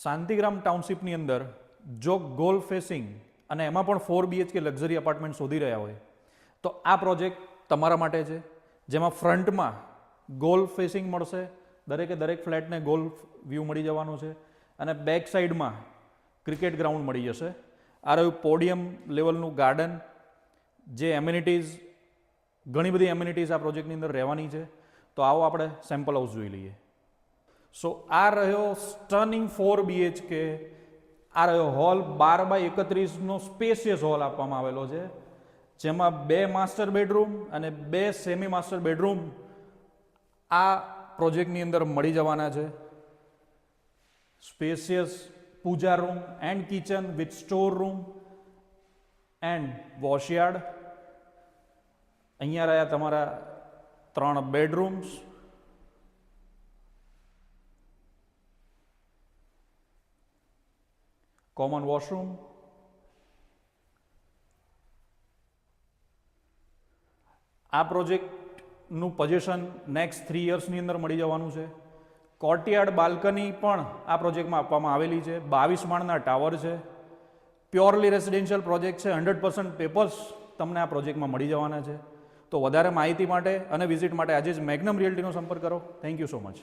શાંતિગ્રામ ટાઉનશીપની અંદર જો goal facing અને એમાં પણ 4 BHK લક્ઝરી અપાર્ટમેન્ટ શોધી રહ્યા હોય તો આ પ્રોજેક્ટ તમારા માટે છે, જેમાં ફ્રન્ટમાં ગોલ ફેસિંગ મળશે, દરેકે દરેક ફ્લેટને ગોલ વ્યૂ મળી જવાનું છે અને બેક સાઈડમાં ક્રિકેટ ગ્રાઉન્ડ મળી જશે. આ રહ્યું પોડિયમ લેવલનું ગાર્ડન, જે એમ્યુનિટીઝ, ઘણી બધી એમ્યુનિટીઝ આ પ્રોજેક્ટની અંદર રહેવાની છે. તો આવો આપણે સેમ્પલ હાઉસ જોઈ લઈએ. સો આ રહ્યો સ્ટનિંગ 4 BHK, આ રહ્યો હોલ 12x31નો સ્પેશિયસ હોલ આપવામાં આવેલો છે, જેમાં 2 માસ્ટર બેડરૂમ અને 2 સેમી માસ્ટર બેડરૂમ આ પ્રોજેક્ટની અંદર મળી જવાના છે. Spacious puja room and kitchen with store room and washyard. અહીંયા રહ્યા તમારા 3 બેડરૂમ્સ, કોમન વોશરૂમ. આ પ્રોજેક્ટનું પોઝિશન નેક્સ્ટ 3 યર્સની અંદર મળી જવાનું છે. કોર્ટયાર્ડ બાલ્કની પણ આ પ્રોજેક્ટમાં આપવામાં આવેલી છે. 22 માળના ટાવર છે. પ્યોરલી રેસિડેન્શિયલ પ્રોજેક્ટ છે. 100% પેપર્સ તમને આ પ્રોજેક્ટમાં મળી જવાના છે. તો વધારે માહિતી માટે અને વિઝિટ માટે આજે જ મેગ્નમ રિયલ્ટીનો સંપર્ક કરો. Thank you so much.